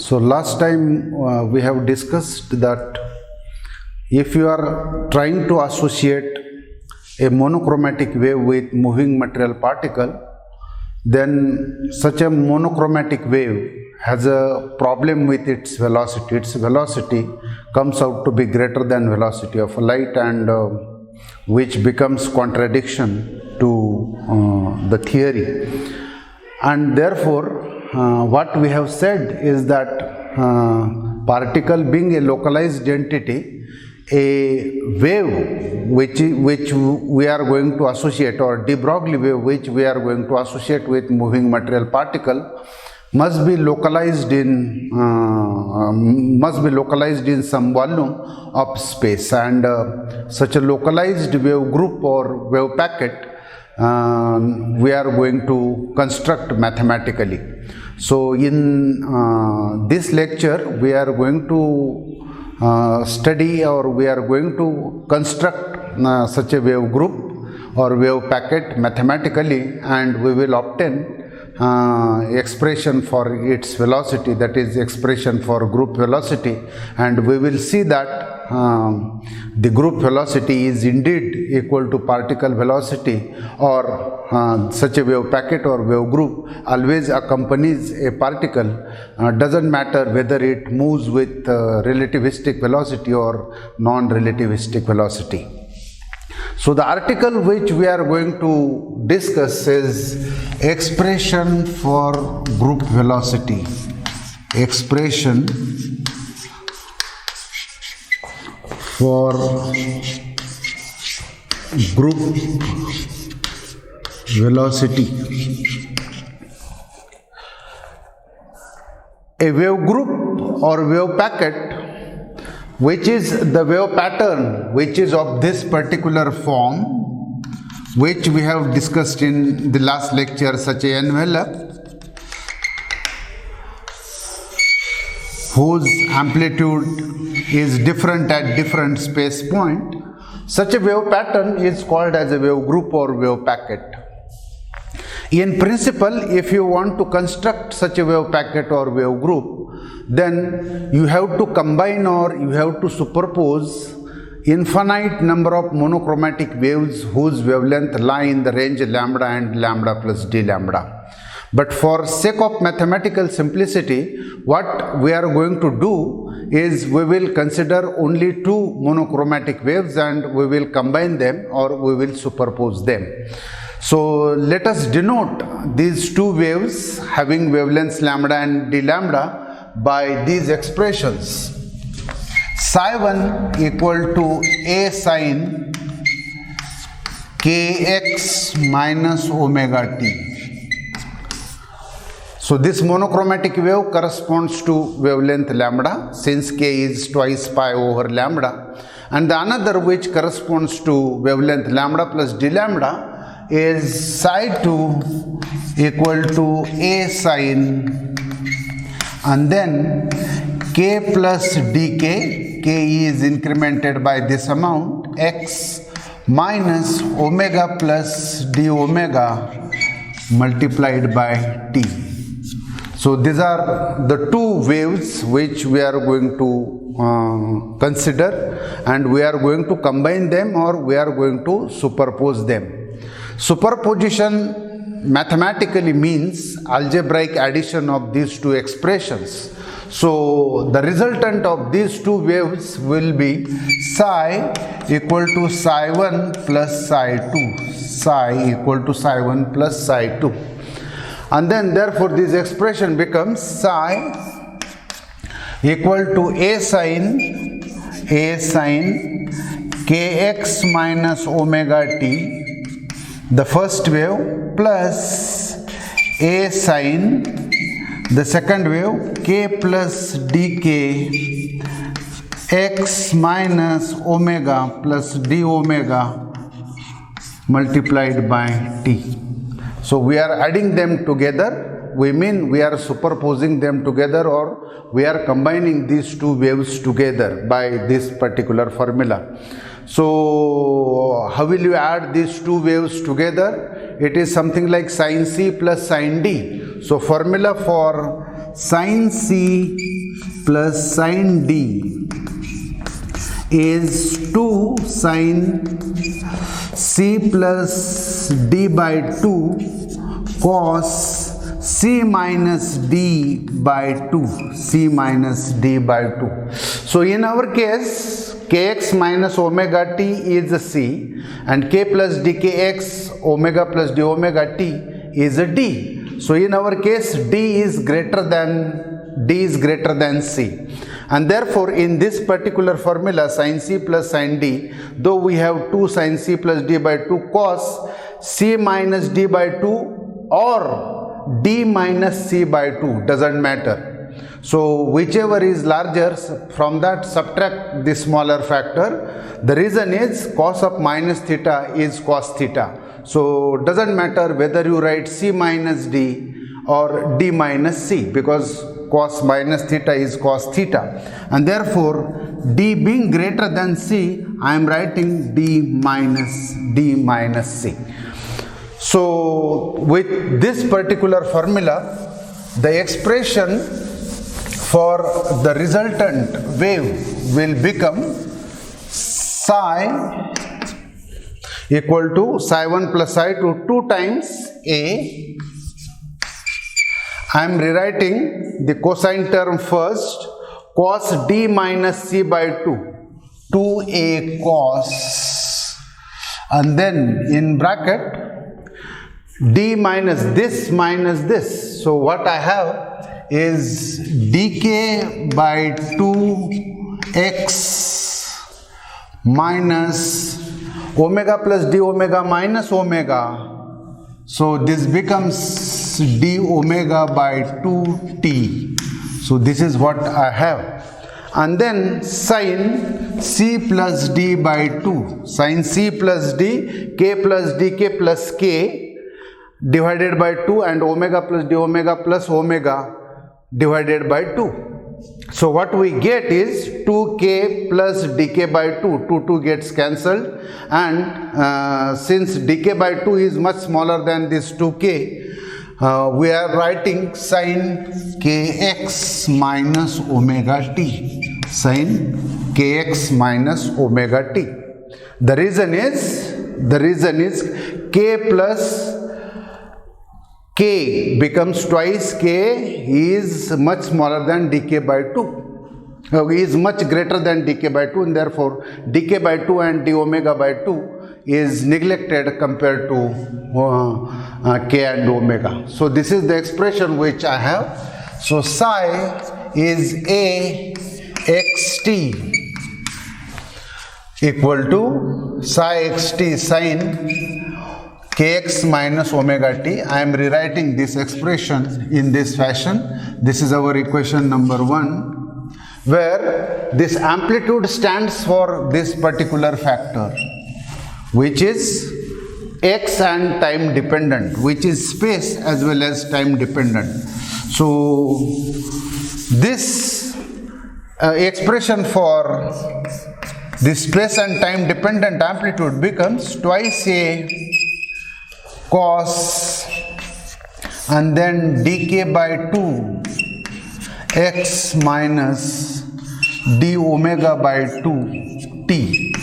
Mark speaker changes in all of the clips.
Speaker 1: So last time we have discussed that if you are trying to associate a monochromatic wave with moving material particle, then such a monochromatic wave has a problem with its velocity. Its velocity comes out to be greater than velocity of light, and which becomes contradiction to the theory. And therefore what we have said is that particle being a localized entity, a wave which we are going to associate, or de Broglie wave which we are going to associate with moving material particle, must be localized in some volume of space, and such a localized wave group or wave packet we are going to construct mathematically. So in this lecture we are going to study, or we are going to construct such a wave group or wave packet mathematically, and we will obtain expression for its velocity, that is expression for group velocity, and we will see that the group velocity is indeed equal to particle velocity, or such a wave packet or wave group always accompanies a particle, doesn't matter whether it moves with relativistic velocity or non-relativistic velocity. So the article which we are going to discuss is expression for group velocity. Expression for group velocity. A wave group or wave packet, which is the wave pattern which is of this particular form, which we have discussed in the last lecture, such an envelope whose amplitude is different at different space point. Such a wave pattern is called as a wave group or wave packet. In principle, if you want to construct such a wave packet or wave group, then you have to combine, or you have to superpose infinite number of monochromatic waves whose wavelength lie in the range lambda and lambda plus d lambda. But for sake of mathematical simplicity, what we are going to do is we will consider only two monochromatic waves, and we will combine them, or we will superpose them. So let us denote these two waves having wavelengths lambda and d lambda by these expressions. Psi1 equal to a sine kx minus omega t. So this monochromatic wave corresponds to wavelength lambda, since k is twice pi over lambda, and the another which corresponds to wavelength lambda plus d lambda is psi2 equal to a sine, and then k plus dk, k is incremented by this amount, x minus omega plus d omega multiplied by t. So these are the two waves which we are going to consider, and we are going to combine them, or we are going to superpose them. Superposition mathematically means algebraic addition of these two expressions. So the resultant of these two waves will be psi equal to psi1 plus psi2, psi equal to psi1 plus psi2, and then therefore this expression becomes psi equal to a sine kx minus omega t, the first wave, plus a sine, the second wave, k plus dk x minus omega plus d omega multiplied by t. So we are adding them together, we mean we are superposing them together, or we are combining these two waves together by this particular formula. So how will you add these two waves together? It is something like sin C plus sin D. So formula for sin C plus sin D is 2 sin C plus D by 2 cos C minus D by 2, C minus D by 2. So in our case, kx minus omega t is a C and k plus dkx omega plus d omega t is a D. So in our case, D is greater than C. And therefore, in this particular formula, sin C plus sin D, though we have 2 sin C plus D by 2 cos C minus D by 2 or D minus C by 2, doesn't matter. So whichever is larger, from that subtract the smaller factor. The reason is cos of minus theta is cos theta. So doesn't matter whether you write C minus D or D minus C, because cos minus theta is cos theta, and therefore D being greater than C, I am writing D minus C. So with this particular formula, the expression for the resultant wave will become psi equal to psi 1 plus psi 2, 2 times A. I am rewriting the cosine term first, cos D minus C by 2, 2A cos, and then in bracket D minus this. So what I have is dk by 2x minus omega plus d omega minus omega. So this becomes d omega by 2t. So this is what I have. And then sin C plus D by 2. Sin C plus D, k plus dk plus k divided by 2, and omega plus d omega plus omega divided by 2. So what we get is 2k plus dk by 2, 2 gets cancelled, and since dk by 2 is much smaller than this 2k, we are writing sin kx minus omega t, sin kx minus omega t. The reason is k plus k becomes twice k is much smaller than dk by 2, is much greater than dk by 2, and therefore dk by 2 and d omega by 2 is neglected compared to k and omega. So this is the expression which I have. So psi is a xt equal to psi xt sin kx minus omega t. I am rewriting this expression in this fashion. This is our equation number 1, where this amplitude stands for this particular factor, which is x and time dependent, which is space as well as time dependent. So this expression for this space and time dependent amplitude becomes twice a cos and then dk by 2 x minus d omega by 2 t.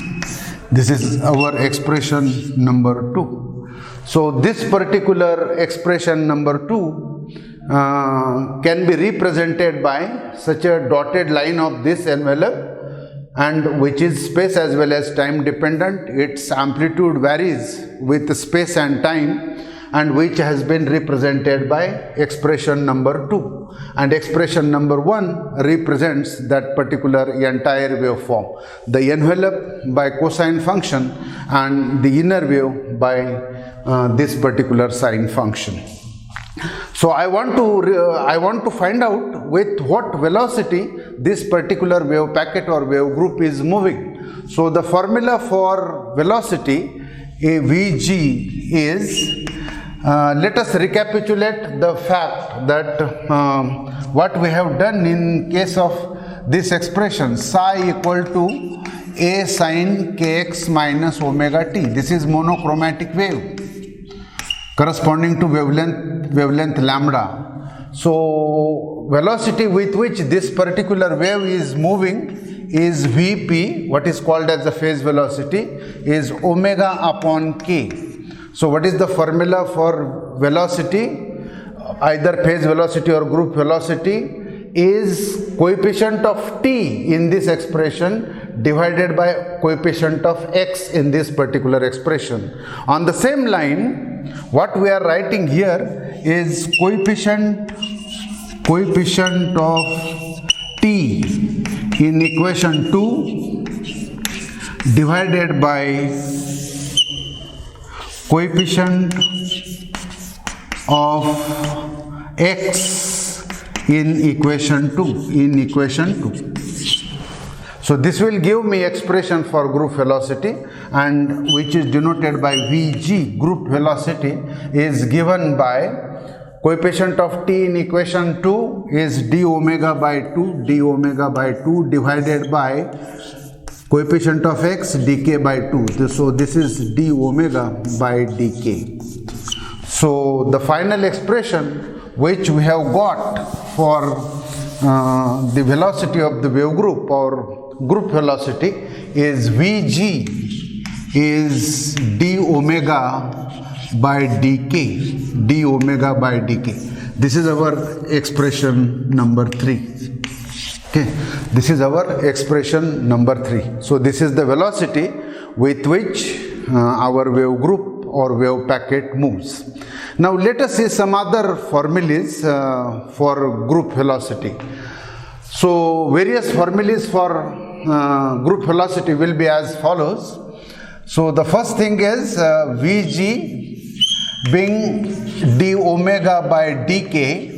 Speaker 1: This is our expression number 2. So this particular expression number 2 can be represented by such a dotted line of this envelope, and which is space as well as time dependent. Its amplitude varies with space and time, and which has been represented by expression number 2, and expression number 1 represents that particular entire waveform, the envelope by cosine function and the inner wave by this particular sine function. So I want to find out with what velocity this particular wave packet or wave group is moving. So the formula for velocity Vg is, let us recapitulate the fact that what we have done in case of this expression psi equal to a sin kx minus omega t. This is monochromatic wave corresponding to wavelength lambda. So velocity with which this particular wave is moving is Vp, what is called as the phase velocity, is omega upon k. So what is the formula for velocity, either phase velocity or group velocity, is coefficient of t in this expression divided by coefficient of x in this particular expression. On the same line, what we are writing here is coefficient of t in equation 2 divided by coefficient of x in equation 2. So this will give me expression for group velocity, and which is denoted by Vg. Group velocity is given by coefficient of t in equation 2 is d omega by 2 divided by coefficient of x dk by 2. So this is d omega by dk. So the final expression which we have got for the velocity of the wave group or group velocity is Vg is d omega by dk. This is our expression number 3. Okay, this is our expression number 3. So this is the velocity with which our wave group or wave packet moves. Now let us see some other formulas for group velocity. So various formulas for group velocity will be as follows. So the first thing is Vg being d omega by dk.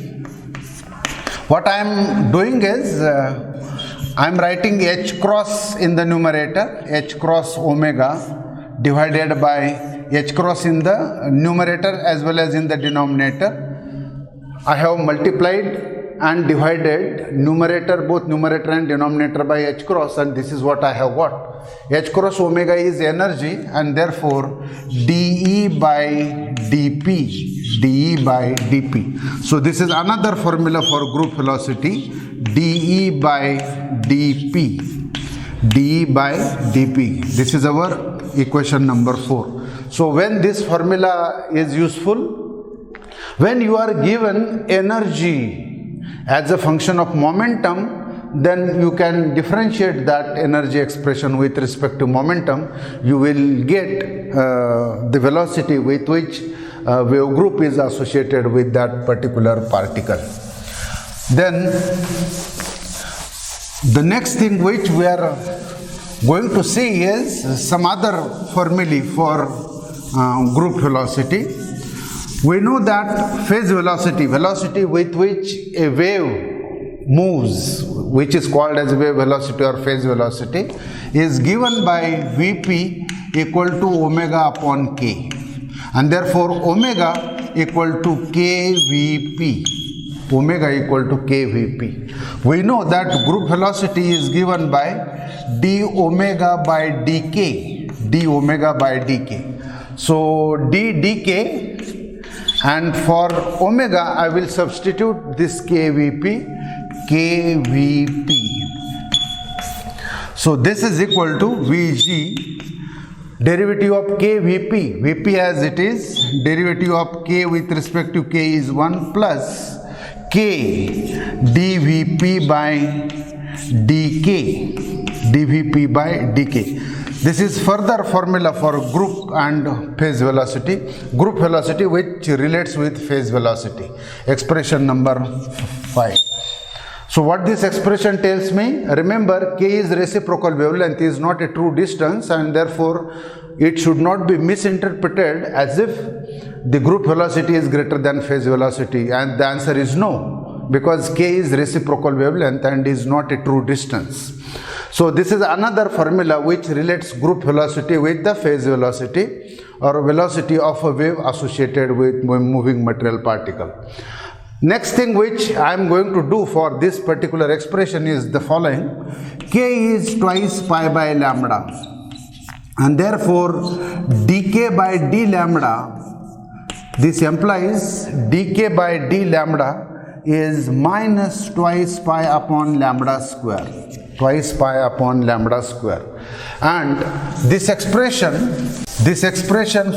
Speaker 1: What I am doing is I am writing h cross in the numerator, h cross omega divided by h cross in the numerator as well as in the denominator. I have multiplied and divided both numerator and denominator by h cross, and this is what I have got. H cross omega is energy, and therefore dE by dP. So this is another formula for group velocity, dE by dP. This is our equation number 4. So when this formula is useful, when you are given energy as a function of momentum, then you can differentiate that energy expression with respect to momentum. You will get the velocity with which wave group is associated with that particular particle. Then the next thing which we are going to see is some other formulae for group velocity. We know that phase velocity with which a wave moves, which is called as wave velocity or phase velocity, is given by Vp equal to omega upon k, and therefore omega equal to kVp. We know that group velocity is given by d omega by dk. So d dk, and for omega I will substitute this kVp. So this is equal to Vg, derivative of kVp, Vp as it is, derivative of k with respect to k is 1 plus k dVp by dk. This is further formula for group and phase velocity. Group velocity which relates with phase velocity. Expression number 5. So what this expression tells me, remember k is reciprocal wavelength, is not a true distance, and therefore it should not be misinterpreted as if the group velocity is greater than phase velocity, and the answer is no, because k is reciprocal wavelength and is not a true distance. So this is another formula which relates group velocity with the phase velocity or velocity of a wave associated with moving material particle. Next thing which I am going to do for this particular expression is the following. K is twice pi by lambda, and therefore dk by d lambda, this implies dk by d lambda is minus twice pi upon lambda square. Twice pi upon lambda square. And this expression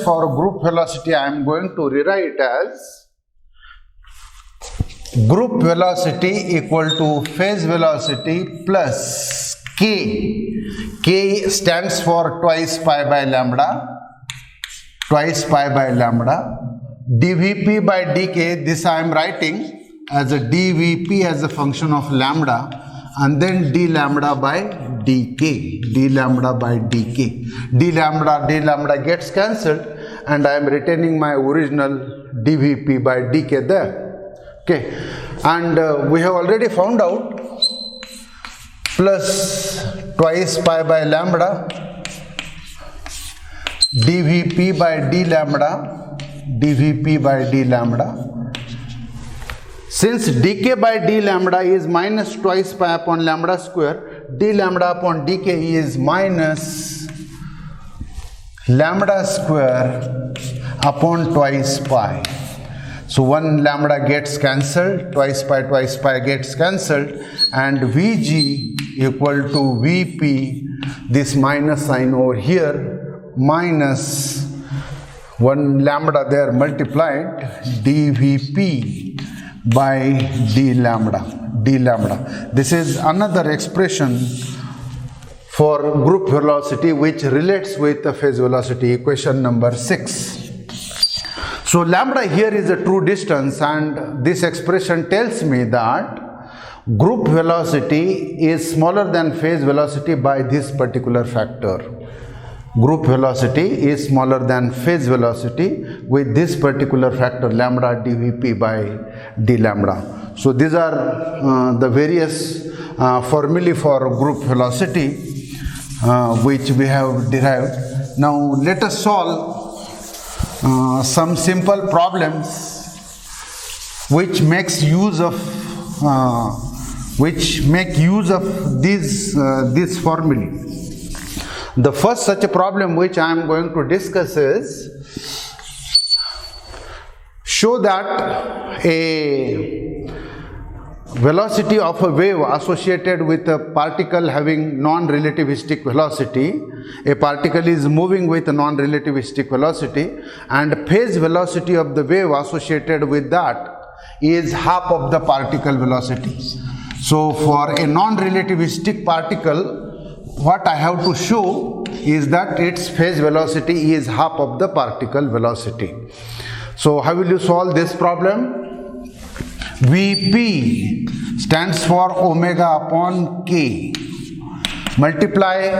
Speaker 1: for group velocity I am going to rewrite as group velocity equal to phase velocity plus k. K stands for twice pi by lambda. dvp by dk, this I am writing as a dvp as a function of lambda, and then d lambda by dk. D lambda gets cancelled, and I am retaining my original dvp by dk there. Okay, and we have already found out plus twice pi by lambda dvp by d lambda. Since dk by d lambda is minus twice pi upon lambda square, d lambda upon dk is minus lambda square upon twice pi. So one lambda gets cancelled, twice pi gets cancelled, and Vg equal to Vp, this minus sign over here, minus one lambda there multiplied, dVp by d lambda. This is another expression for group velocity which relates with the phase velocity, equation number 6. So lambda here is a true distance, and this expression tells me that group velocity is smaller than phase velocity by this particular factor. Group velocity is smaller than phase velocity with this particular factor, lambda dVp by d lambda. So these are the various formulae for group velocity which we have derived. Now let us solve some simple problems which make use of these formulae. The first such a problem which I am going to discuss is, show that a velocity of a wave associated with a particle having non-relativistic velocity, a particle is moving with a non-relativistic velocity, and phase velocity of the wave associated with that is half of the particle velocity. So for a non-relativistic particle, what I have to show is that its phase velocity is half of the particle velocity. So how will you solve this problem? Vp stands for omega upon k. Multiply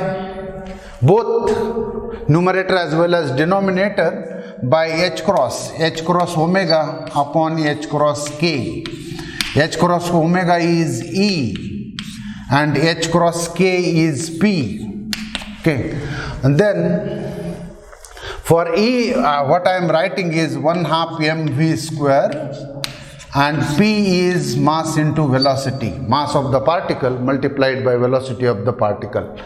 Speaker 1: both numerator as well as denominator by h cross omega upon h cross k. H cross omega is E and h cross k is P. Okay, and then for E, what I am writing is 1/2 mv square, and P is mass into velocity, mass of the particle multiplied by velocity of the particle.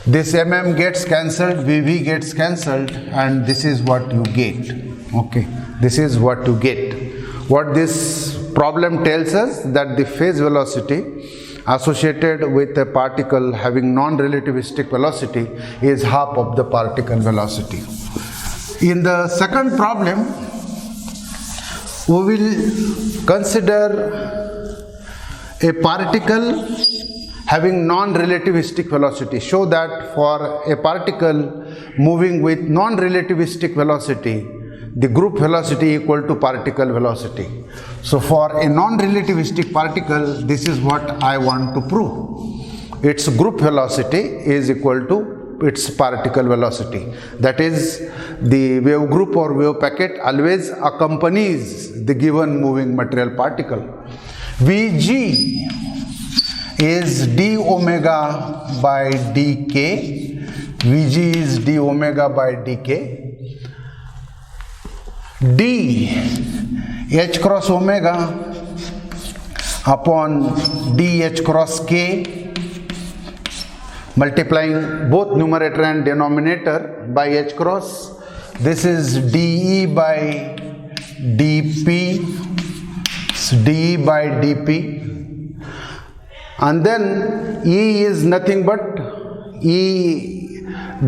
Speaker 1: This mm gets cancelled, Vv gets cancelled, and this is what you get. Okay, this is what you get. What this problem tells us, that the phase velocity associated with a particle having non-relativistic velocity is half of the particle velocity. In the second problem, we will consider a particle having non-relativistic velocity. Show that for a particle moving with non-relativistic velocity, the group velocity equal to particle velocity. So for a non-relativistic particle, this is what I want to prove. Its group velocity is equal to its particle velocity. That is, the wave group or wave packet always accompanies the given moving material particle. Vg is d omega by dk. Vg is d omega by dk. D h cross omega upon dh cross k, multiplying both numerator and denominator by h cross. This is dE by dP dE by dP, and then E is nothing but E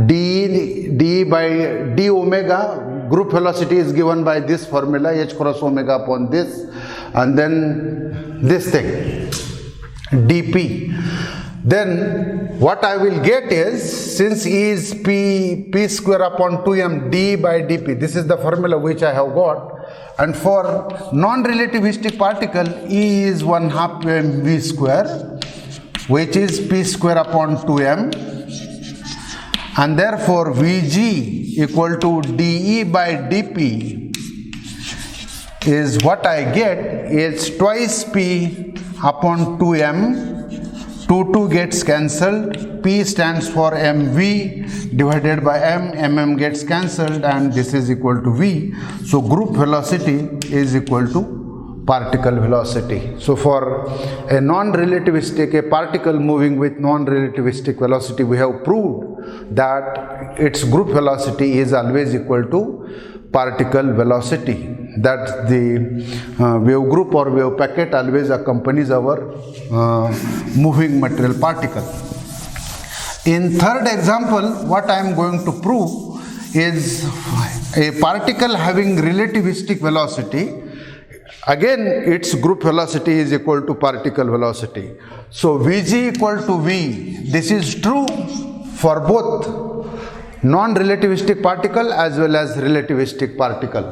Speaker 1: dE by d omega. Group velocity is given by this formula, h cross omega upon this, and then this thing dP. Then what I will get is, since E is p square upon 2m d by dP, this is the formula which I have got, and for non-relativistic particle E is 1/2 mv square, which is p square upon 2m, and therefore Vg equal to dE by dP is what I get is twice p upon 2m. 2 gets cancelled, P stands for mv divided by mm gets cancelled, and this is equal to V. So group velocity is equal to particle velocity. So for a non-relativistic, a particle moving with non-relativistic velocity, we have proved that its group velocity is always equal to particle velocity. That the wave group or wave packet always accompanies our moving material particle. In third example, what I am going to prove is a particle having relativistic velocity. Again, its group velocity is equal to particle velocity. So Vg equal to V. This is true for both non-relativistic particle as well as relativistic particle.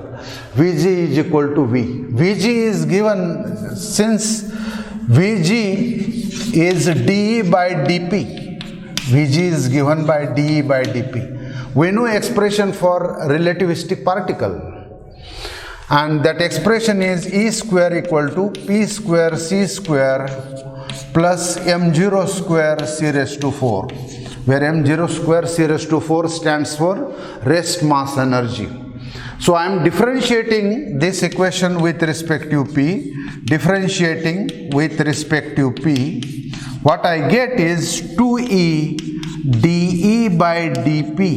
Speaker 1: Vg is equal to V. Vg is given, since Vg is dE by dP. Vg is given by dE by dP. We know expression for relativistic particle, and that expression is E square equal to P square C square plus m0 square C raised to 4. Where m0 square C raised to 4 stands for rest mass energy. So I am differentiating this equation with respect to P, differentiating with respect to P. What I get is 2E dE by dP,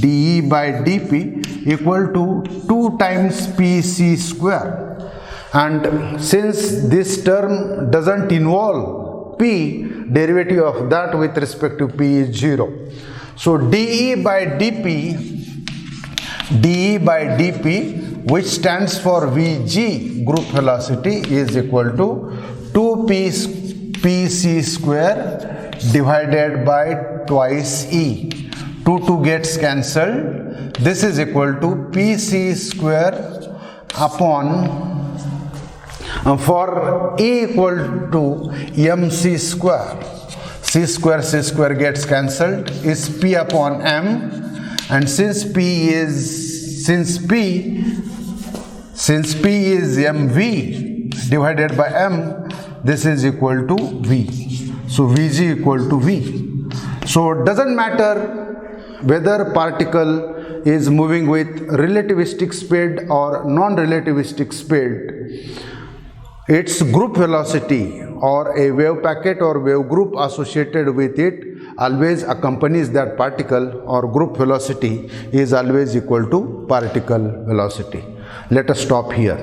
Speaker 1: dE by dP equal to 2 times PC square. And since this term doesn't involve P, derivative of that with respect to P is 0. So dE by dP, which stands for Vg, group velocity, is equal to 2pc square divided by twice E. 2 gets cancelled. This is equal to Pc square upon for E equal to mc square. C square gets cancelled, is P upon m, and since P is mv divided by m, this is equal to V. So Vg equal to V. So it doesn't matter whether particle is moving with relativistic speed or non-relativistic speed. Its group velocity or a wave packet or wave group associated with it always accompanies that particle, or group velocity is always equal to particle velocity. Let us stop here.